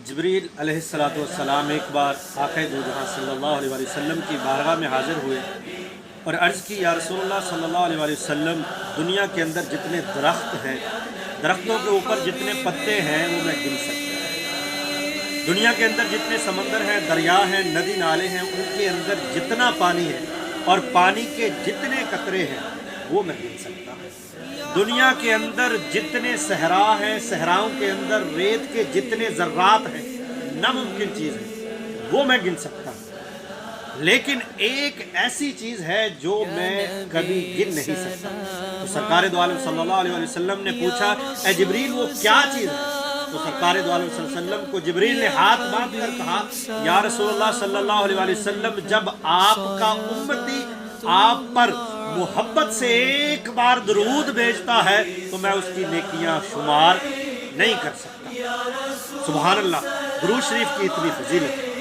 جبریل علیہ السلام ایک بار آقا دو جہاں صلی اللہ علیہ وسلم کی بارگاہ میں حاضر ہوئے اور عرض کی یا رسول اللہ صلی اللہ علیہ وسلم، دنیا کے اندر جتنے درخت ہیں، درختوں کے اوپر جتنے پتے ہیں وہ میں گن سکتا ہوں، دنیا کے اندر جتنے سمندر ہیں، دریا ہیں، ندی نالے ہیں، ان کے اندر جتنا پانی ہے اور پانی کے جتنے قطرے ہیں وہ میں گن سکتا ہوں، دنیا کے اندر جتنے صحرا ہیں، صحراؤں کے اندر ریت کے جتنے ذرات ہیں، ناممکن چیز ہے وہ میں گن سکتا ہوں، لیکن ایک ایسی چیز ہے جو میں کبھی گن نہیں سکتا۔ تو سرکار دو عالم صلی اللہ علیہ وسلم نے پوچھا اے جبریل وہ کیا چیز ہے؟ تو سرکار دو عالم صلی اللہ علیہ وسلم کو جبریل نے ہاتھ باندھ کر کہا یا رسول اللہ صلی اللہ علیہ وسلم، جب آپ کا امتی آپ پر محبت سے ایک بار درود بھیجتا ہے تو میں اس کی نیکیاں شمار نہیں کر سکتا۔ سبحان اللہ، درود شریف کی اتنی فضیلت۔